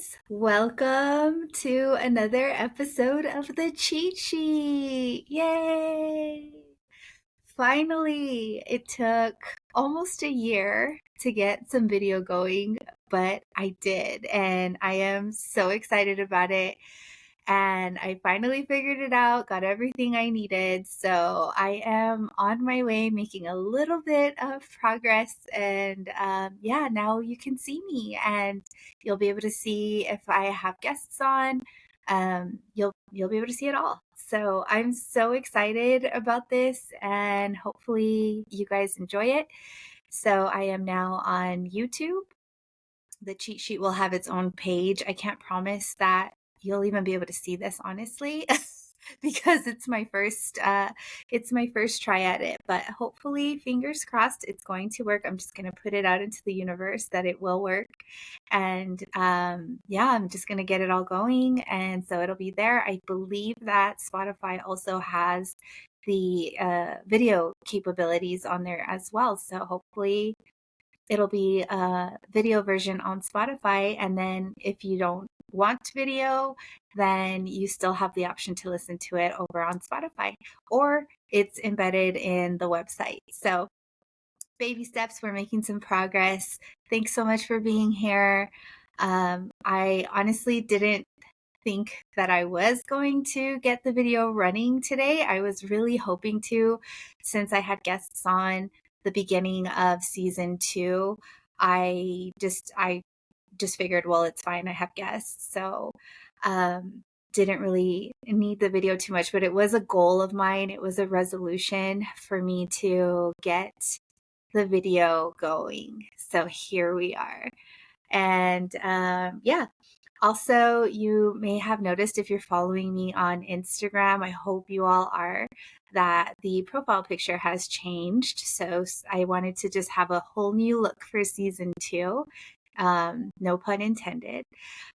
guys. Welcome to another episode of the Cheat Sheet. Yay! Finally, it took almost a year to get some video going, but I did, and I am so excited about it. And I finally figured it out, got everything I needed. So I am on my way, making a little bit of progress. And yeah, now you can see me, and you'll be able to see if I have guests on. You'll be able to see it all. So I'm so excited about this, and hopefully you guys enjoy it. So I am now on YouTube. The cheat sheet will have its own page. I can't promise that you'll even be able to see this, honestly, because it's my first try at it. But hopefully, fingers crossed, it's going to work. I'm just going to put it out into the universe that it will work. And yeah, I'm just going to get it all going. And so it'll be there. I believe that Spotify also has the video capabilities on there as well. So hopefully it'll be a video version on Spotify. And then if you don't want video, then you still have the option to listen to it over on Spotify, or it's embedded in the website. So baby steps, we're making some progress. Thanks so much for being here. I honestly didn't think that I was going to get the video running today. I was really hoping to, since I had guests on the beginning of season 2. I just figured, well, it's fine. I have guests. So didn't really need the video too much, but it was a goal of mine. It was a resolution for me to get the video going. So here we are. And yeah, also, you may have noticed if you're following me on Instagram, I hope you all are, that the profile picture has changed. So I wanted to just have a whole new look for season 2. No pun intended.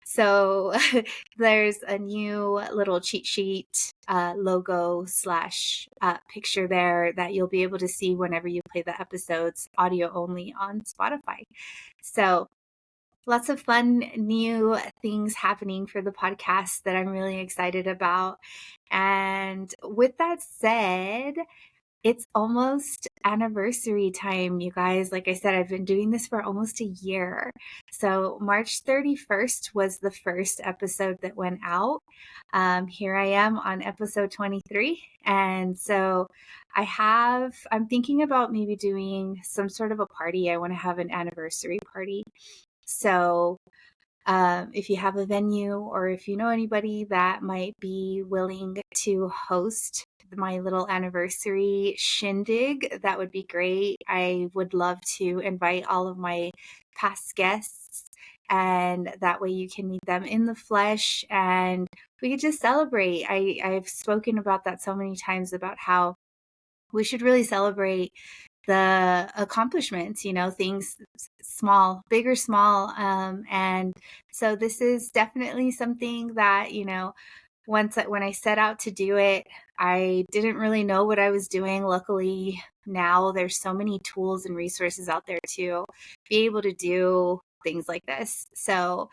So there's a new little cheat sheet logo slash picture there that you'll be able to see whenever you play the episodes audio only on Spotify. So lots of fun new things happening for the podcast that I'm really excited about. And with that said, it's almost anniversary time, you guys. Like I said, I've been doing this for almost a year. So March 31st was the first episode that went out. Here I am on episode 23. And so I'm thinking about maybe doing some sort of a party. I want to have an anniversary party. So if you have a venue, or if you know anybody that might be willing to host my little anniversary shindig, that would be great. I would love to invite all of my past guests, and that way you can meet them in the flesh and we could just celebrate. I've spoken about that so many times, about how we should really celebrate the accomplishments, things small, big or small. And so this is definitely something that, when I set out to do it, I didn't really know what I was doing. Luckily, now there's so many tools and resources out there to be able to do things like this. So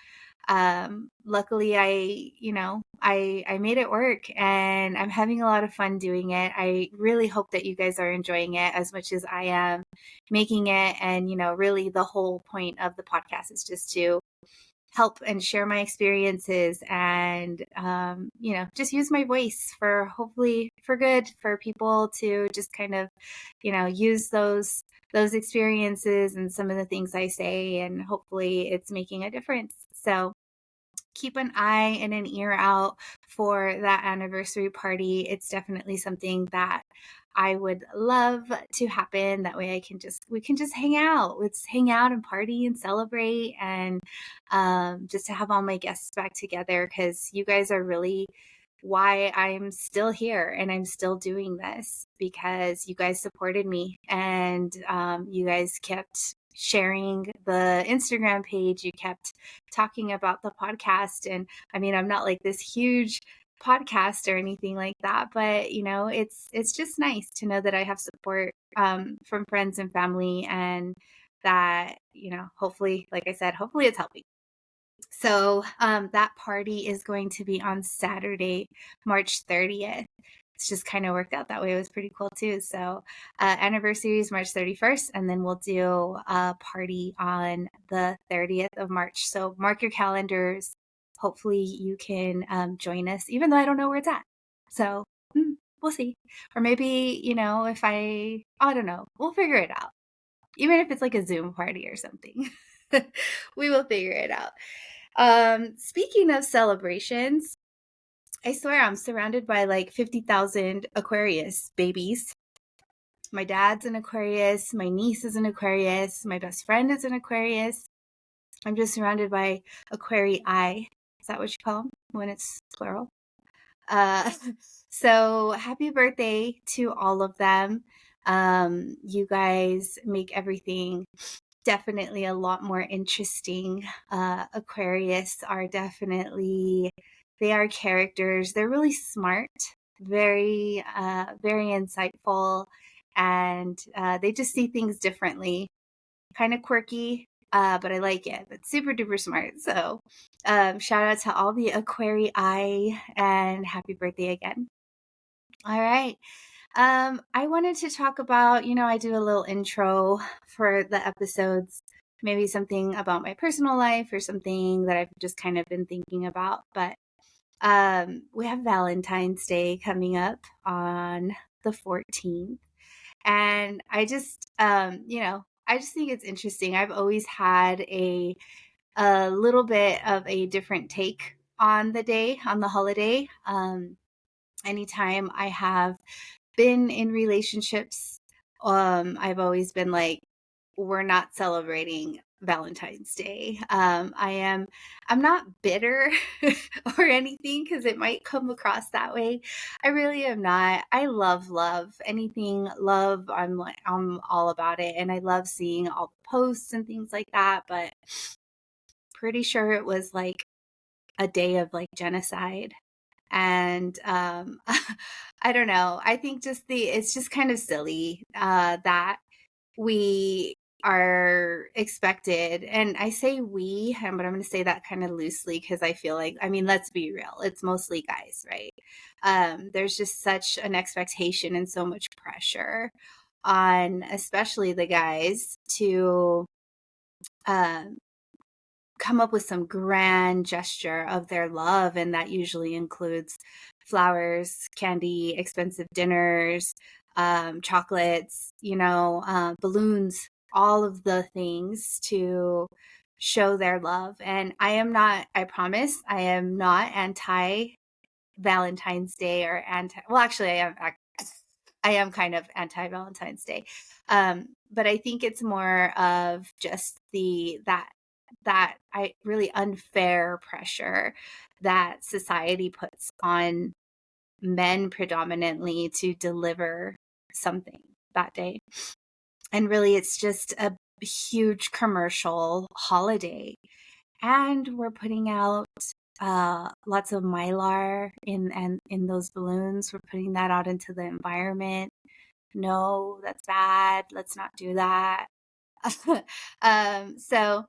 luckily I made it work, and I'm having a lot of fun doing it. I really hope that you guys are enjoying it as much as I am making it. And really the whole point of the podcast is just to help and share my experiences, and just use my voice for, hopefully for good, for people to just kind of use those experiences and some of the things I say, and hopefully it's making a difference. So keep an eye and an ear out for that anniversary party. It's definitely something that I would love to happen. That way we can just hang out. Let's hang out and party and celebrate, and just to have all my guests back together, because you guys are really why I'm still here and I'm still doing this, because you guys supported me, and you guys kept sharing the Instagram page. You kept talking about the podcast. And I mean, I'm not like this huge podcast or anything like that, but it's just nice to know that I have support from friends and family, and that hopefully, like I said, hopefully it's helping. So that party is going to be on Saturday, March 30th. It's just kind of worked out that way. It was pretty cool too. So anniversary is March 31st, and then we'll do a party on the 30th of March. So mark your calendars. Hopefully you can join us, even though I don't know where it's at. So we'll see. Or maybe, if I don't know, we'll figure it out. Even if it's like a Zoom party or something, we will figure it out. Speaking of celebrations, I swear I'm surrounded by like 50,000 Aquarius babies. My dad's an Aquarius, my niece is an Aquarius, my best friend is an Aquarius. I'm just surrounded by Aquarii. Is that what you call them when it's plural? Uh, so happy birthday to all of them. You guys make everything definitely a lot more interesting. Aquarius are definitely, they are characters. They're really smart, very, very insightful, and they just see things differently. Kind of quirky, but I like it. But super duper smart. So shout out to all the Aquarii and happy birthday again. All right. I wanted to talk about, I do a little intro for the episodes, maybe something about my personal life or something that I've just kind of been thinking about. But we have Valentine's Day coming up on the 14th. And I just, I just think it's interesting. I've always had a little bit of a different take on the day, on the holiday. Anytime I have been in relationships, I've always been like, we're not celebrating Valentine's Day. I'm not bitter or anything because it might come across that way. I really am not. I love love. Anything love, I'm all about it. And I love seeing all the posts and things like that. But pretty sure it was like a day of like genocide. And I don't know. I think it's just kind of silly that we are expected, and I say we, but I'm going to say that kind of loosely because I feel like, I mean, let's be real, it's mostly guys, right? There's just such an expectation and so much pressure on especially the guys to um, come up with some grand gesture of their love, and that usually includes flowers, candy, expensive dinners, chocolates, balloons, all of the things to show their love. And I promise, I am not anti Valentine's Day or well, actually, I am kind of anti Valentine's Day. But I think it's more of just that I really unfair pressure that society puts on men predominantly to deliver something that day. And really it's just a huge commercial holiday. And we're putting out lots of mylar in those balloons. We're putting that out into the environment. No, that's bad. Let's not do that. So,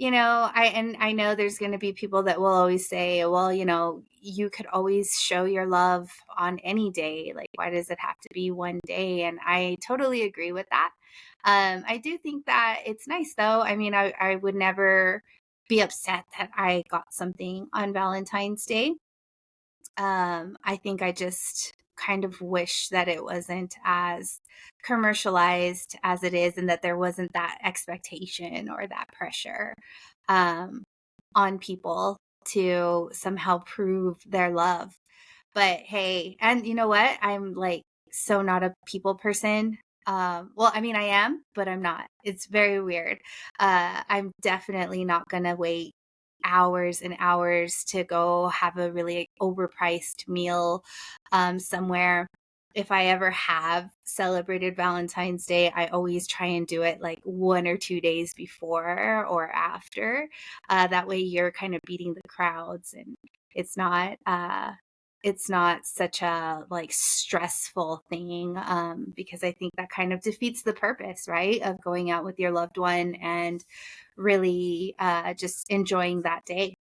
I know there's going to be people that will always say, well, you could always show your love on any day. Like, why does it have to be one day? And I totally agree with that. I do think that it's nice though. I mean, I would never be upset that I got something on Valentine's Day. I think I just kind of wish that it wasn't as commercialized as it is, and that there wasn't that expectation or that pressure um, on people to somehow prove their love. But hey, and you know what? I'm like so not a people person. Well, I mean, I am, but I'm not. It's very weird. I'm definitely not going to wait hours and hours to go have a really overpriced meal somewhere. If I ever have celebrated Valentine's Day, I always try and do it like 1 or 2 days before or after. That way you're kind of beating the crowds, and it's not such a like stressful thing, because I think that kind of defeats the purpose, right, of going out with your loved one and really just enjoying that day.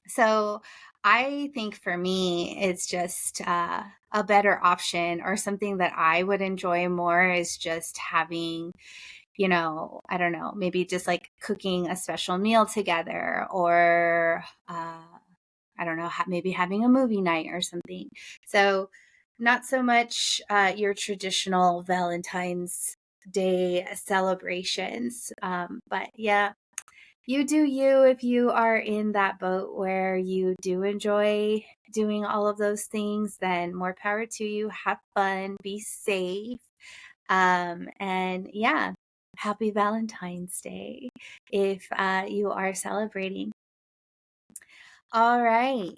So I think for me, it's just a better option, or something that I would enjoy more is just having, I don't know, maybe just like cooking a special meal together, or I don't know, maybe having a movie night or something. So, not so much your traditional Valentine's Day celebrations. But yeah, you do you if you are in that boat where you do enjoy doing all of those things, then more power to you. Have fun, be safe. And yeah, happy Valentine's Day if you are celebrating. All right.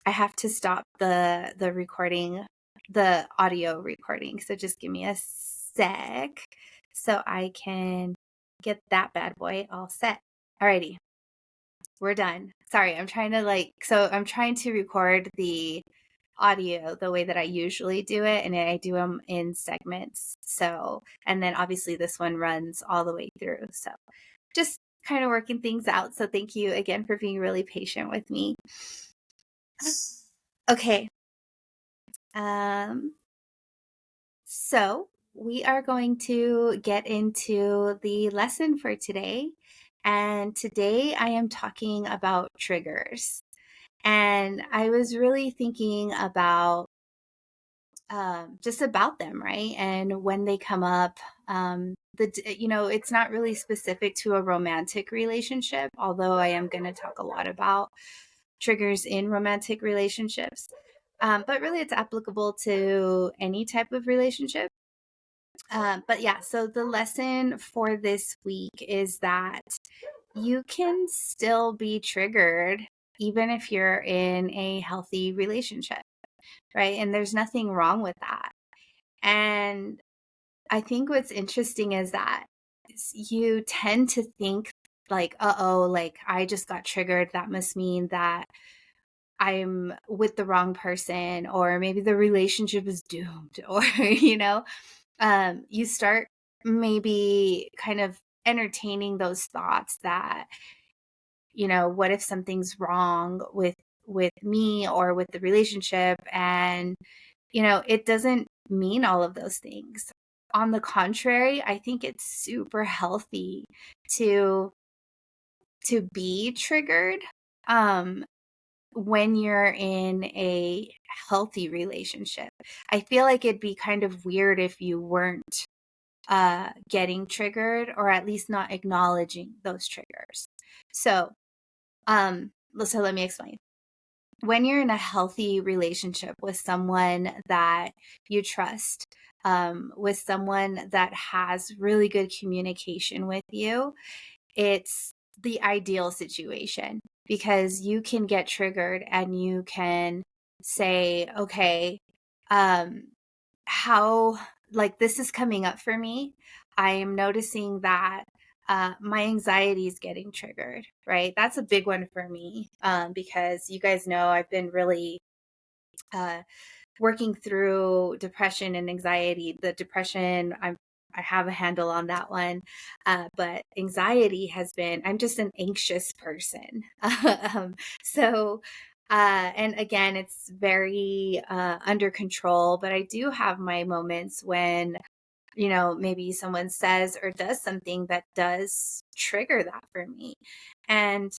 I have to stop the recording, the audio recording. So just give me a sec so I can get that bad boy all set. Alrighty, we're done. Sorry, I'm trying to record the audio the way that I usually do it, and I do them in segments. So, and then obviously this one runs all the way through. So just kind of working things out. So thank you again for being really patient with me. Okay. So we are going to get into the lesson for today. And today I am talking about triggers. And I was really thinking about just about them, right? And when they come up, it's not really specific to a romantic relationship, although I am going to talk a lot about triggers in romantic relationships. But really, it's applicable to any type of relationship. But yeah, so the lesson for this week is that you can still be triggered even if you're in a healthy relationship, right? And there's nothing wrong with that. And I think what's interesting is that you tend to think like, uh-oh, like I just got triggered. That must mean that I'm with the wrong person, or maybe the relationship is doomed, or, you start maybe kind of entertaining those thoughts that, what if something's wrong with me or with the relationship? And, it doesn't mean all of those things. On the contrary, I think it's super healthy to be triggered. When you're in a healthy relationship. I feel like it'd be kind of weird if you weren't getting triggered, or at least not acknowledging those triggers. So let me explain. When you're in a healthy relationship with someone that you trust, with someone that has really good communication with you, it's the ideal situation, because you can get triggered and you can say, okay, how, like, this is coming up for me. I am noticing that my anxiety is getting triggered, right? That's a big one for me, because you guys know I've been really uh, working through depression and anxiety. The depression, I have a handle on that one. But anxiety has been, I'm just an anxious person. So, and again, it's very under control, but I do have my moments when, maybe someone says or does something that does trigger that for me. And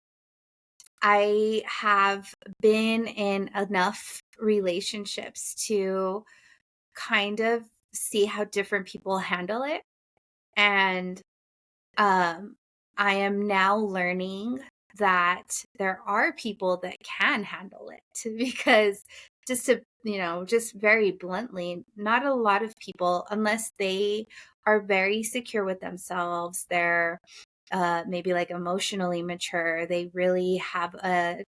I have been in enough relationships to kind of see how different people handle it. And um, I am now learning that there are people that can handle it because, just very bluntly, not a lot of people, unless they are very secure with themselves, they're maybe like emotionally mature, they really have a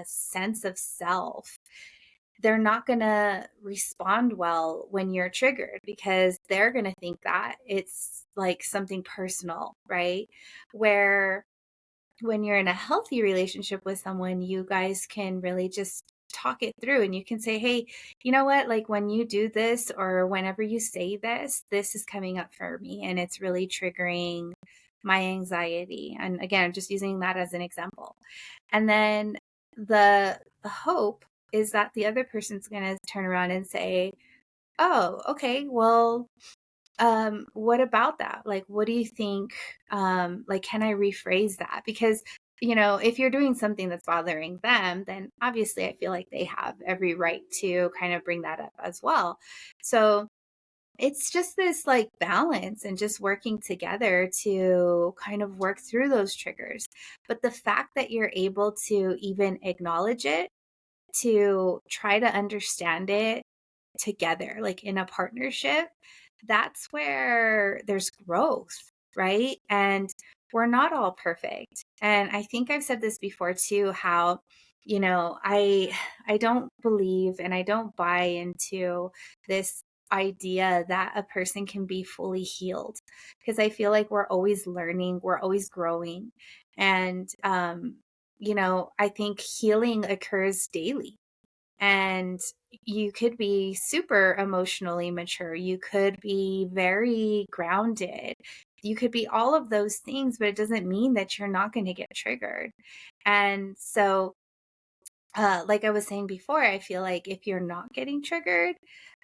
sense of self, they're not going to respond well when you're triggered, because they're going to think that it's like something personal, right? Where when you're in a healthy relationship with someone, you guys can really just talk it through, and you can say, hey, you know what? Like, when you do this, or whenever you say this, this is coming up for me and it's really triggering my anxiety. And again, I'm just using that as an example. And then the hope is that the other person's going to turn around and say, "Oh, okay, well, what about that? Like, what do you think? Like, can I rephrase that? Because, if you're doing something that's bothering them, then obviously I feel like they have every right to kind of bring that up as well. So it's just this like balance and just working together to kind of work through those triggers. But the fact that you're able to even acknowledge it, to try to understand it together, like in a partnership, that's where there's growth, right? And we're not all perfect. And I think I've said this before too, how, I don't believe and I don't buy into this idea that a person can be fully healed, because I feel like we're always learning, we're always growing. And I think healing occurs daily, and you could be super emotionally mature. You could be very grounded. You could be all of those things, but it doesn't mean that you're not going to get triggered. And so, like I was saying before, I feel like if you're not getting triggered,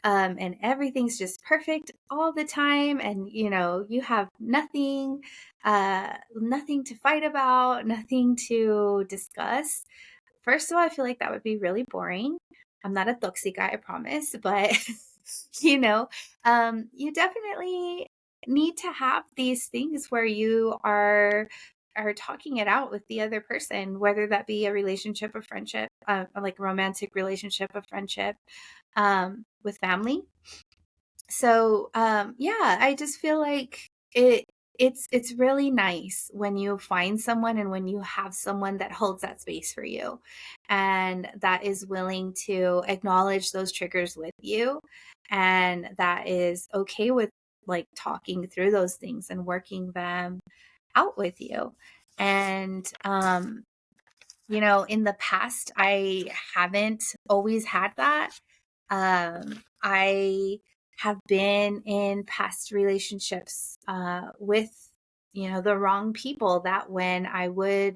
and everything's just perfect all the time, and you have nothing to fight about, nothing to discuss. First of all, I feel like that would be really boring. I'm not a toxica, I promise, but you know, you definitely need to have these things where you are talking it out with the other person, whether that be a relationship, a friendship, like a romantic relationship, a friendship, with family. So, yeah, I just feel like it's really nice when you find someone and when you have someone that holds that space for you and that is willing to acknowledge those triggers with you, and that is okay with like talking through those things and working them out with you. And in the past I haven't always had that. I have been in past relationships with, the wrong people, that when I would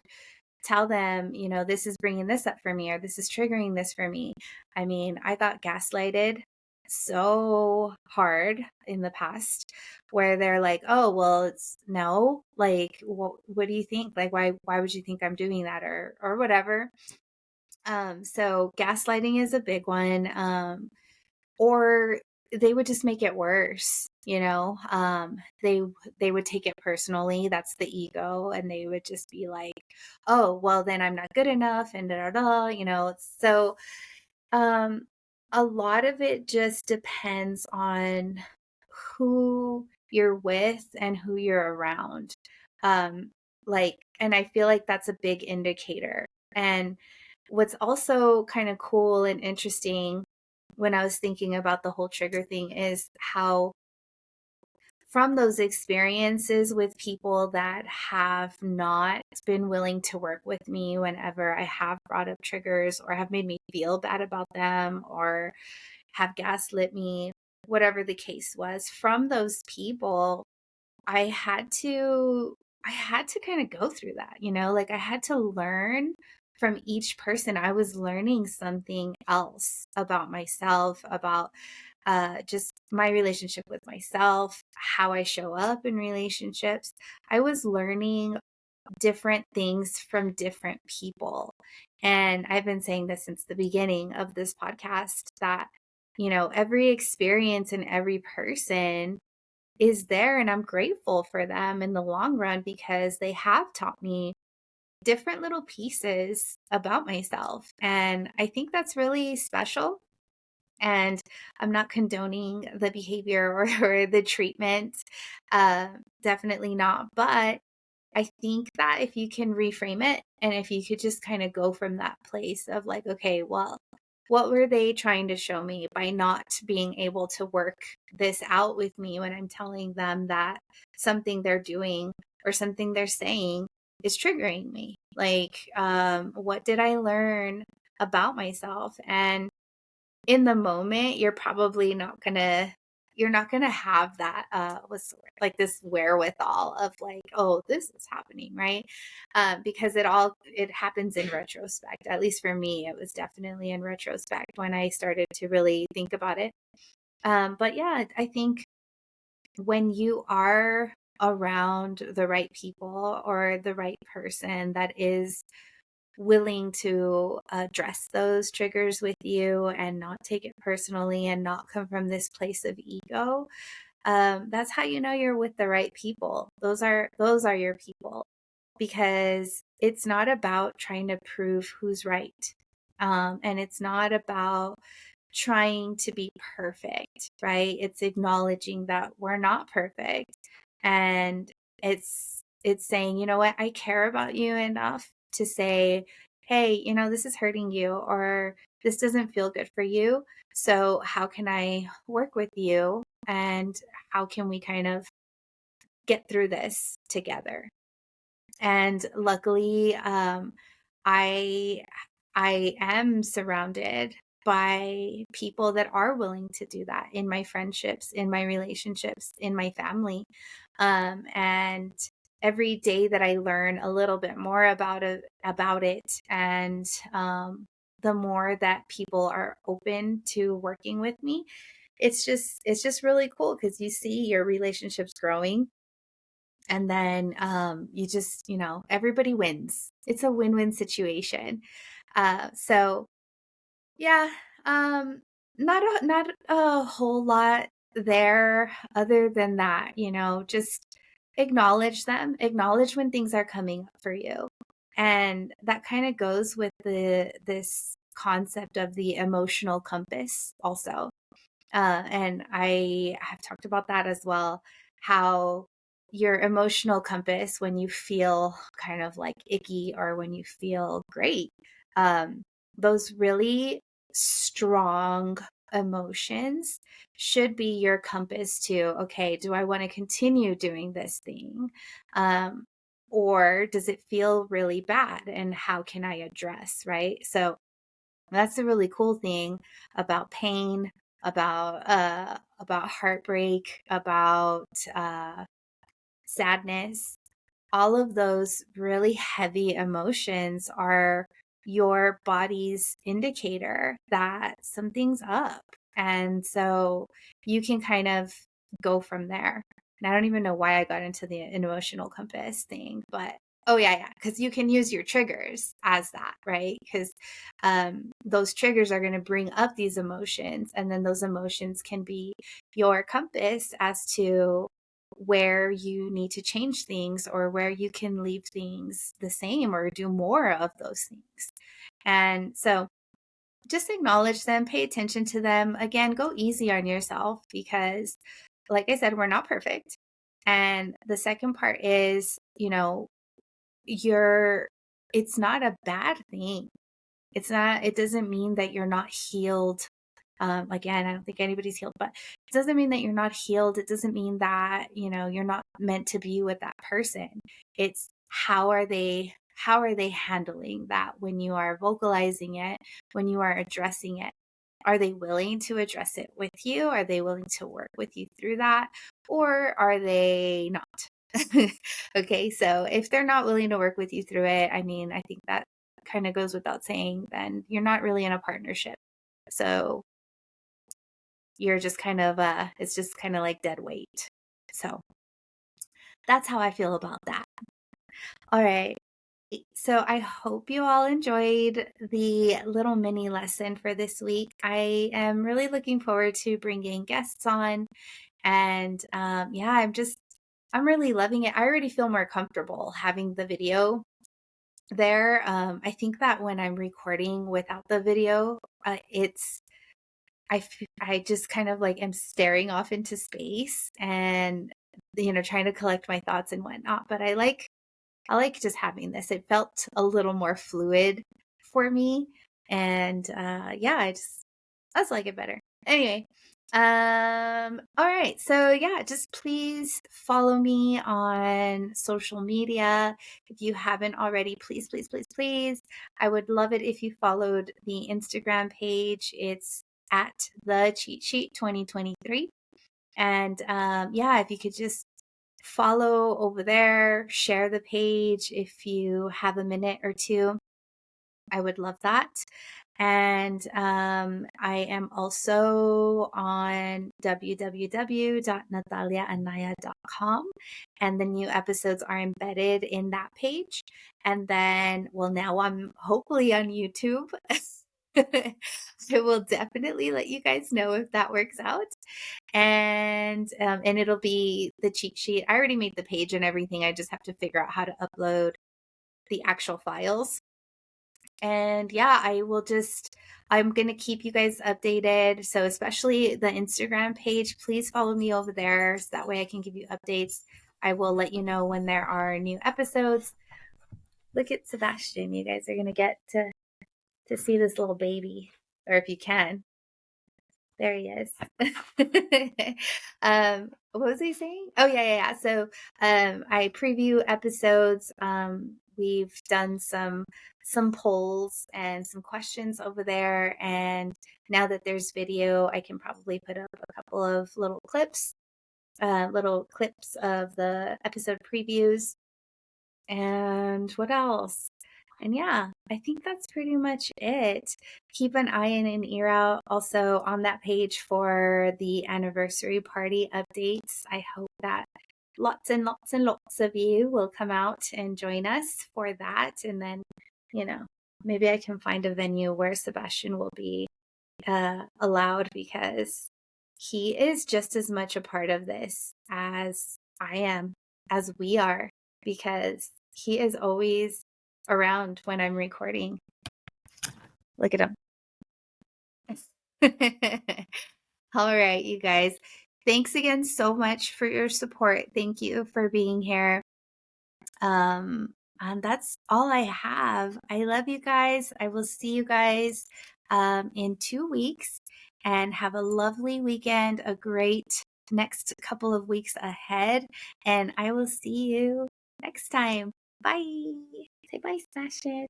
tell them, this is bringing this up for me or this is triggering this for me. I mean, I got gaslighted so hard in the past, where they're like, "Oh, well, it's no, like what do you think? Like why would you think I'm doing that or whatever?" So gaslighting is a big one. Or they would just make it worse, they would take it personally. That's the ego, and they would just be like, "Oh, well, then I'm not good enough," and da da da, so um a lot of it just depends on who you're with and who you're around. um and I feel like that's a big indicator. And what's also kind of cool and interesting when I was thinking about the whole trigger thing is how, from those experiences with people that have not been willing to work with me whenever I have brought up triggers or have made me feel bad about them or have gaslit me, whatever the case was, from those people, I had to I had to kind of go through that, like I had to learn from each person. I was learning something else about myself, about just my relationship with myself, how I show up in relationships. I was learning different things from different people. And I've been saying this since the beginning of this podcast, that, every experience and every person is there, and I'm grateful for them in the long run because they have taught me different little pieces about myself. And I think that's really special. And I'm not condoning the behavior or the treatment. Definitely not. But I think that if you can reframe it and if you could just kind of go from that place of like, okay, well, what were they trying to show me by not being able to work this out with me when I'm telling them that something they're doing or something they're saying is triggering me? Like, what did I learn about myself? And in the moment, you're probably not going to you're not going to have that, what's the word? Like this wherewithal of like, oh, this is happening, right? Because it happens in retrospect. At least for me, it was definitely in retrospect when I started to really think about it. But yeah, I think when you are around the right people or the right person that is willing to address those triggers with you and not take it personally and not come from this place of ego, that's how you know you're with the right people. Those are your people, because it's not about trying to prove who's right, and it's not about trying to be perfect, right? It's acknowledging that we're not perfect, and it's saying, you know what, I care about you enough to say, hey, this is hurting you, or this doesn't feel good for you. So how can I work with you, and how can we kind of get through this together? And luckily, I I am surrounded by people that are willing to do that in my friendships, in my relationships, in my family. And every day that I learn a little bit more about it, and the more that people are open to working with me, it's just really cool, because you see your relationships growing, and then you just, everybody wins. It's a win-win situation. So yeah, not a whole lot there other than that, just acknowledge them, acknowledge when things are coming up for you. And that kind of goes with this concept of the emotional compass also. And I have talked about that as well, how your emotional compass, when you feel kind of like icky or when you feel great, um, those really strong emotions should be your compass to, okay, do I want to continue doing this thing? Um, or does it feel really bad? And how can I address, right? So that's the really cool thing about pain, about heartbreak, about sadness. All of those really heavy emotions are your body's indicator that something's up. And so you can kind of go from there. And I don't even know why I got into the emotional compass thing, but oh yeah, because you can use your triggers as that, right? Because those triggers are going to bring up these emotions, and then those emotions can be your compass as to where you need to change things, or where you can leave things the same or do more of those things. And so just acknowledge them, pay attention to them. Again, go easy on yourself, because like I said, we're not perfect. And the second part is, you're it's not a bad thing. It doesn't mean that you're not healed. Again, I don't think anybody's healed, but it doesn't mean that you're not healed. It doesn't mean that, you're not meant to be with that person. It's how are they handling that when you are vocalizing it, when you are addressing it? Are they willing to address it with you? Are they willing to work with you through that? Or are they not? Okay, so if they're not willing to work with you through it, I mean, I think that kind of goes without saying, then you're not really in a partnership. So you're just kind of it's just kind of like dead weight. So that's how I feel about that. All right. So I hope you all enjoyed the little mini lesson for this week. I am really looking forward to bringing guests on, and yeah, I'm really loving it. I already feel more comfortable having the video there. I think that when I'm recording without the video, I just kind of like am staring off into space, and trying to collect my thoughts and whatnot. But I like just having this. It felt a little more fluid for me, and yeah, I just like it better. Anyway, all right. So yeah, just please follow me on social media. If you haven't already, please, please, please, please. I would love it if you followed the Instagram page. It's at the cheat sheet 2023. And yeah, if you could just follow over there, share the page if you have a minute or two, I would love that. And I am also on www.nataliaanaya.com, and the new episodes are embedded in that page. And then, well, now I'm hopefully on YouTube. I will definitely let you guys know if that works out. And it'll be the cheat sheet. I already made the page and everything. I just have to figure out how to upload the actual files. And yeah, I'm going to keep you guys updated. So, especially the Instagram page, please follow me over there so that way I can give you updates. I will let you know when there are new episodes. Look at Sebastian. You guys are going to get to see this little baby, or if you can. There he is. What was he saying? Oh, yeah. So I preview episodes. We've done some polls and some questions over there. And now that there's video, I can probably put up a couple of little clips of the episode previews. And what else? And yeah, I think that's pretty much it. Keep an eye and an ear out also on that page for the anniversary party updates. I hope that lots and lots and lots of you will come out and join us for that. And then, maybe I can find a venue where Sebastian will be allowed, because he is just as much a part of this as I am, as we are, because he is always around when I'm recording. Look at him. All right, you guys. Thanks again so much for your support. Thank you for being here. And that's all I have. I love you guys. I will see you guys in 2 weeks, and have a lovely weekend, a great next couple of weeks ahead. And I will see you next time. Bye. Say bye, Smash It.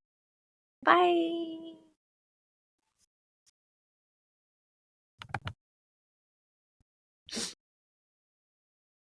Bye.